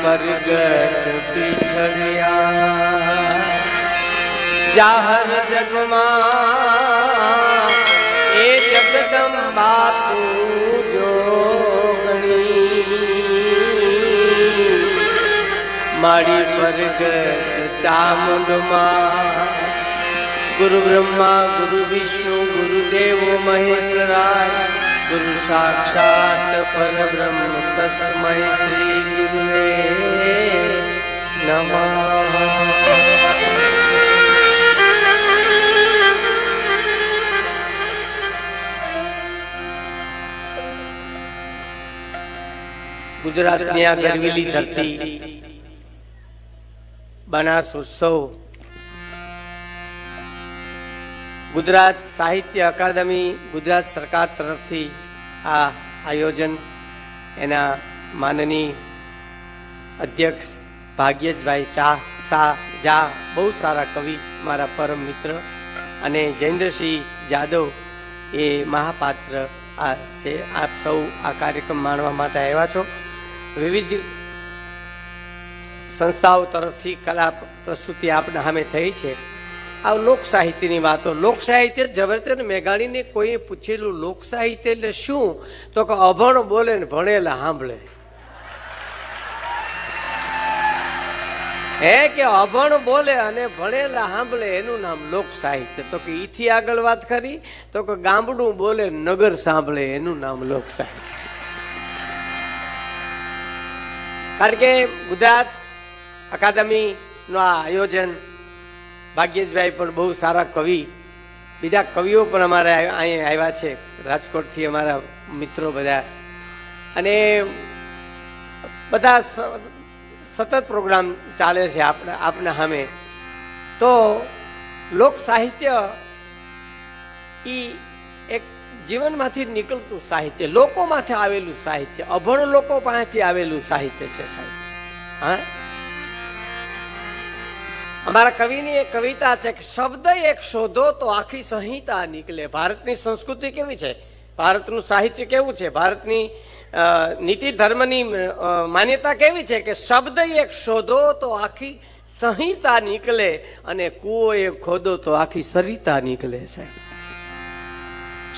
પરગટ પીછળિયા જાહર જગમાં એ જગદંબા તું જોગણી મારી પરગટ ચામુંડમાં ગુરુ બ્રહ્મા ગુરુ વિષ્ણુ ગુરુદેવ મહેશ્વરાય ગુરુ સાક્ષાત પરબ્રહ્મ તસ્મૈ શ્રી ગુરુવે નમઃ। ગુજરાતની આ ગરવીલી ધરતી બનાસ ઉત્સવ ગુજરાત સાહિત્ય અકાદમી ગુજરાત સરકાર તરફથી આ આયોજન એના માનનીય અધ્યક્ષ ભાગ્યેશભાઈ જા બહુ સારા કવિ મારા પરમ મિત્ર અને જયેન્દ્રસિંહ જાદવ એ મહાપાત્ર આ છે। આપ સૌ આ કાર્યક્રમ માણવા માટે આવ્યા છો। વિવિધ સંસ્થાઓ તરફથી કલા પ્રસ્તુતિ આપના સામે થઈ છે। આ લોક સાહિત્યની વાતો લોક સાહિત્ય ઝવેરચંદ મેઘાણીને કોઈએ પૂછેલું લોક સાહિત્ય એટલે શું તો કે અભણ બોલે ને ભણેલા સાંભળે હે કે અભણ બોલે અને ભણેલા સાંભળે એનું નામ લોક સાહિત્ય। તો કે ઈથી આગળ વાત કરી તો કે ગામડું બોલે નગર સાંભળે એનું નામ લોક સાહિત્ય। કારણ કે ગુજરાત અકાદમી નું આ આયોજન ભાગ્યેશભાઈ પણ બહુ સારા કવિ બીજા કવિઓ પણ અમારે અહીં આવ્યા છે રાજકોટથી અમારા મિત્રો બધા અને બધા સતત પ્રોગ્રામ ચાલે છે આપના સામે। તો લોક સાહિત્ય એ એક જીવનમાંથી નીકળતું સાહિત્ય લોકોમાંથી આવેલું સાહિત્ય અભણ લોકો પાસેથી આવેલું સાહિત્ય છે સાહેબ। હા અમારા કવિની એક કવિતા છે કે શબ્દ એક શોધો તો આખી સંહિતા નીકળે। ભારતની સંસ્કૃતિ કેવી છે ભારતનું સાહિત્ય કેવું છે ભારતની નીતિ ધર્મની માન્યતા કેવી છે કે શબ્દ એક શોધો તો આખી સંહિતા નીકળે અને કૂવો એક ખોદો તો આખી સરિતા નીકળે છે।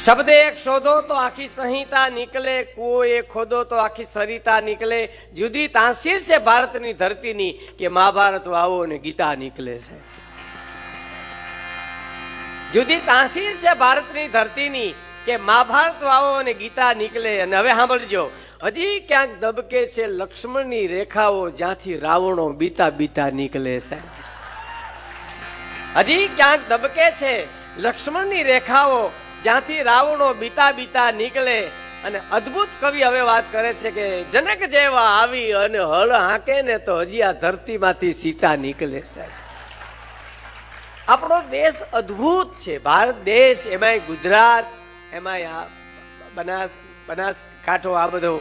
શબ્દ એક શોધો તો આખી સંહિતા નીકળે કૂવો એક ખોદો તો આખી સરિતા નીકળે। જુદી તાસીર છે ભારતની ધરતીની કે મહાભારત વાવો અને ગીતા નીકળે છે। જુદી તાસીર છે ભારતની ધરતીની કે મહાભારત વાવો અને ગીતા નીકળે। અને હવે સાંભળજો હજી ક્યાંક દબકે છે લક્ષ્મણની રેખાઓ જ્યાંથી રાવણો બીતા બીતા નીકળે છે। હજી ક્યાંક દબકે છે લક્ષ્મણની રેખાઓ જ્યાંથી રાવણો બીતા બીતા નીકળે। અને અદ્ભુત કવિ હવે વાત કરે છે કે જનક જેવા આવી અને હળ હાંકે ને તો હજી આ ધરતીમાંથી સીતા નીકળે છે। આપણો દેશ અદ્ભુત છે ભારત દેશ એમાંય ગુજરાત એમાંય બનાસકાંઠો આ બધો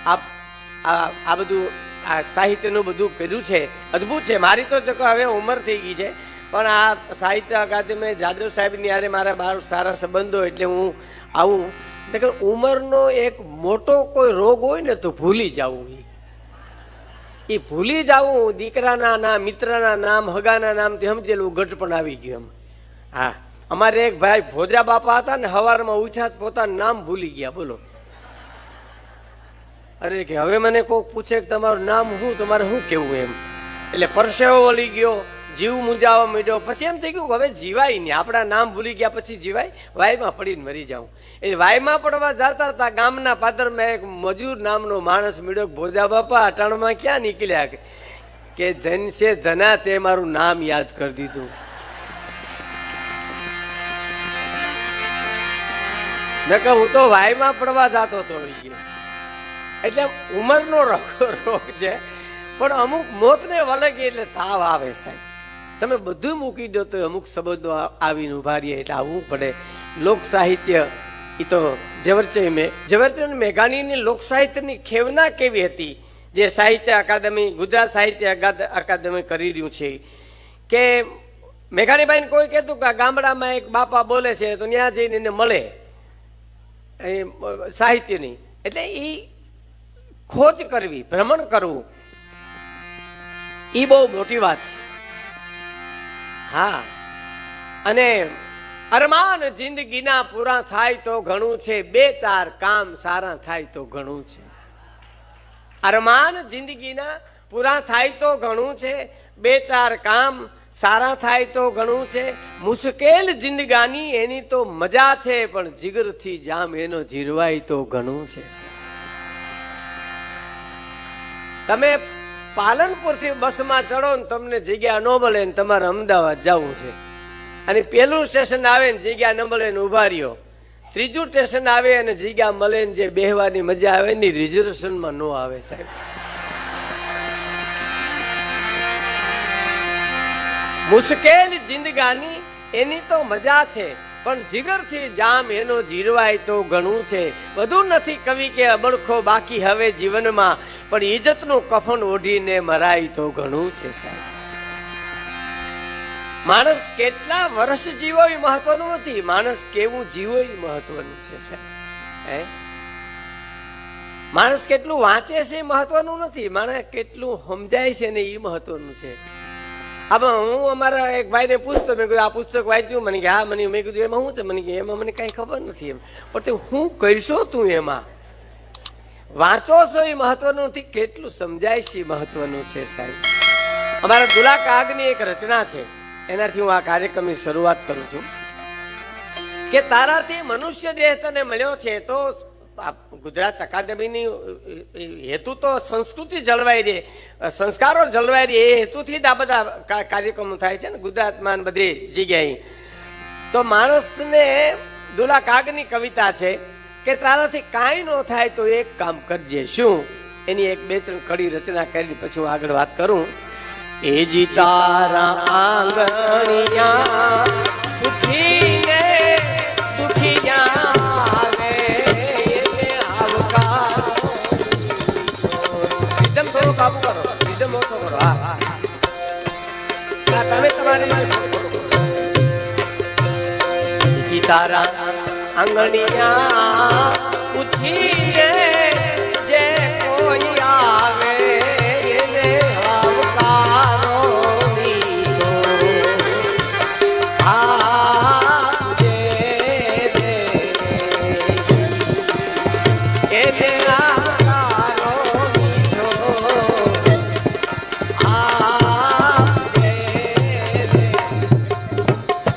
આ બધું આ સાહિત્યનું બધું કર્યું છે અદ્ભુત છે। મારી તો હવે ઉંમર થઈ ગઈ છે પણ આ સાહિત્ય અકાદમી જાદવ સાહેબની યારે મારા બહાર સારા સંબંધો એટલે હું આવું ઉંમરનો એક મોટો કોઈ રોગ હોય ને તો ભૂલી જવું એ ભૂલી જવું દીકરાના નામ મિત્રના નામ હગાના નામ તે સમજેલું ગઢ પણ આવી ગયું એમ। હા અમારે એક ભાઈ ભોજા બાપા હતા ને સવારમાં ઉઠ્યા પોતાનું નામ ભૂલી ગયા બોલો। અરે કે હવે મને કોઈક પૂછે કે તમારું નામ શું તમારે શું કેવું એમ એટલે પરસેવો વળી ગયો જીવ મૂંઝાવા માંડ્યો। પછી એમ થઈ ગયું હવે જીવાય નહીં આપણા નામ ભૂલી ગયા પછી જીવાય વાયમાં પડીને મરી જાઉં। એટલે વાયમાં પડવા જતા હતા ગામના પાદરમાં એક મજૂર નામનો માણસ મળ્યો ભોજા બાપા અટાણમાં ક્યાં નીકળ્યા કે ધન છે ધના તે મારું નામ યાદ કરી દીધું। નકર હું તો વાયમાં પડવા જતો હતો એટલે ઉંમરનો રોગ છે પણ અમુક મોતને વળગે એટલે તાવ આવે સાહેબ। તમે બધું મૂકી દો તો અમુક સંબંધો આવીને ઉભા રહીએ એટલે આવવું પડે। લોક સાહિત્ય એ તો ઝવેરચંદ મેઘાણીની લોક સાહિત્યની ખેવના કેવી હતી જે સાહિત્ય અકાદમી ગુજરાત સાહિત્ય અકાદમી કરી રહ્યું છે કે મેઘાણીભાઈને કોઈ કહેતું કે ગામડામાં એક બાપા બોલે છે તો ત્યાં જઈને એને મળે સાહિત્યની એટલે એ ખોજ કરવી ભ્રમણ કરવું એ બહુ મોટી વાત છે. હા, અને અરમાન જિંદગીના પૂરા થાય તો ઘણું છે, બે ચાર કામ સારા થાય તો ઘણું છે. અરમાન જિંદગીના પૂરા થાય તો ઘણું છે, બે ચાર કામ સારા થાય તો ઘણું છે. મુશ્કેલ જિંદગાની એની તો મજા છે, પણ જીગરથી જામ એનો જીરવાય તો ઘણું છે. તમે પાલનપુરથી બસમાં ચડો ને તમને જગ્યા ન મળે ને તમારે અમદાવાદ જવું છે, અને પેલું સ્ટેશન આવે ને જગ્યા ન મળે ને ઉભા રહ્યો, ત્રીજું સ્ટેશન આવે અને જગ્યા મળે ને જે બેહવાની મજા આવે ને રિઝર્વેશનમાં ન આવે સાહેબ. મુશ્કેલ જિંદગાની એની તો મજા છે, પણ જીગરથી જામ એનો જીરવાય તો ઘણું છે. બધું નથી કવિ કે અબળખો બાકી હવે જીવનમાં, પણ ઇજ્જતનું કફન ઓઢીને મરાય તો ઘણું છે સાહેબ. માણસ કેટલા વર્ષ જીવો એ મહત્વનું નથી, માણસ કેવું જીવો એ મહત્વનું છે સાહેબ. માણસ કેટલું વાંચે છે એ મહત્વનું નથી, માણસ કેટલું સમજાય છે ને એ મહત્વનું છે. આમાં હું અમારા એક ભાઈને પૂછતો, મેં કીધું આ પુસ્તક વાંચ્યું? મને કે હા. મને મેં કીધું એમાં શું છે? મને કે એમાં મને કાંઈ ખબર નથી એમ. પણ તે હું કરશો તું એમાં? વાંચો છો એ મહત્વનું નથી, કેટલું સમજાય છે એ મહત્વનું છે સાહેબ. અમારા દુલા કાગની એક રચના છે, એનાથી હું આ કાર્યક્રમની શરૂઆત કરું છું કે તારાથી મનુષ્ય દેહ તને મળ્યો છે, તો ગુજરાત અકાદમીની હેતુ તો સંસ્કૃતિ જળવાઈ રહે, સંસ્કારો જળવાઈ રહે, એ હેતુથી જ આ બધા કાર્યક્રમો થાય છે ને ગુજરાતમાં બધી જગ્યાએ. તો માણસને દુલા કાગની કવિતા છે કે તારાથી કાંઈ ન થાય તો એક કામ કરજે. શું? એની એક બે ત્રણ કડી રચના કરી પછી હું આગળ વાત કરું. એ જી તારા આંગણિયા પૂછીને દુખી જાવે એને આવકાર. એકદમ થોડો કાબુ કરો, એકદમ ઓછો કરો. હા હા, તમે તમારી તારા આંગણિયા પૂછીને જે કોઈ આવે એને આવકારો બીજો આપજે રે. એને આવકારો બીજો આપજે રે.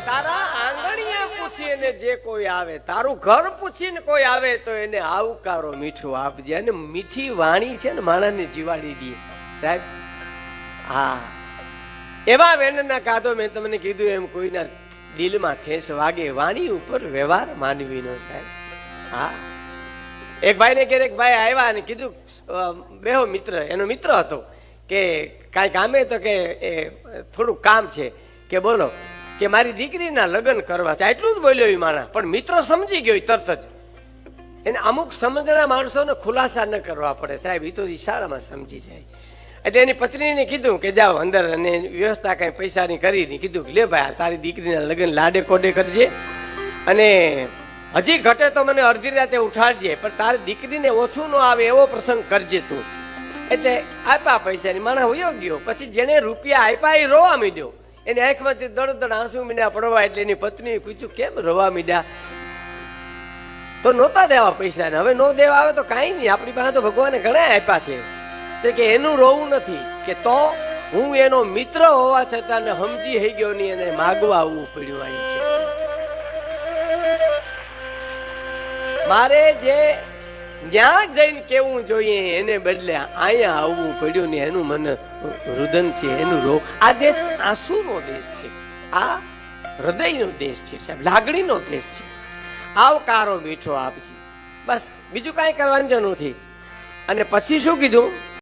તારા આંગણિયા પૂછીને જે કોઈ આવે, તારું ઘર પૂછીને કોઈ આવે તો એને આવકારો મીઠું આપજે. અને મીઠી વાણી છે ને માણસને જીવાડી દે સાહેબ. હા, એવા વેણના કાદો મેં તમને કીધું એમ કોઈના દિલમાં ઠેસ વાગે, વાણી ઉપર વ્યવહાર માનવીનો સાહેબ. હા, એક ભાઈને ઘેર એક ભાઈ આવ્યા અને કીધું બેહો મિત્ર, એનો મિત્ર હતો કે કાંઈ કામે, તો કે એ થોડુંક કામ છે કે બોલો, કે મારી દીકરીના લગ્ન કરવા છે. એટલું જ બોલ્યો એ માણસ, પણ મિત્રો સમજી ગયો તરત જ. એને અમુક સમજણા માણસોને ખુલાસા ન કરવા પડે સાહેબ, એ તો ઈશારામાં સમજી જાય. એટલે એની પત્નીને કીધું કે જાઓ અંદર, અને વ્યવસ્થા કાંઈ પૈસાની કરીને કીધું કે લે ભાઈ તારી દીકરીના લગ્ન લાડે કોડે કરજે, અને હજી ઘટે તો મને અડધી રાતે ઉઠાડજે, પણ તારી દીકરીને ઓછું ન આવે એવો પ્રસંગ કરજે તું. એટલે આપ્યા પૈસાની, માણસ વયો ગયો. પછી જેને રૂપિયા આપ્યા એ રોવા માંડ્યો, એની આંખમાંથી દડ દડ આંસુ મીંડા પડવા. એટલે એની પત્નીએ પૂછ્યું કેમ રોવા મીંડા? તો નહોતા દેવા પૈસા ને, હવે નો દેવા આવે તો કાંઈ નહીં, આપણી પાસે તો ભગવાને ઘણા આપ્યા છે. તો કે એનું રોવું નથી, કે તો હું એનો મિત્ર હોવા છતાં ને સમજી થઈ ગયો નહીં, એને માગવા આવવું પડ્યું. અહીં છે મારે જે ત્યાં જઈને કેવું જોઈએ એને બદલે અહીંયા આવવું પડ્યું ને, એનું મને રુદન છે, એનું રો. આ દેશ આંસુનો દેશ છે, આ હૃદયનો દેશ છે સાહેબ, લાગણીનો દેશ છે. આવકારો મીઠો આપજે, બસ બીજું કાંઈ કરવાની જરૂર નથી. અને પછી શું કીધું?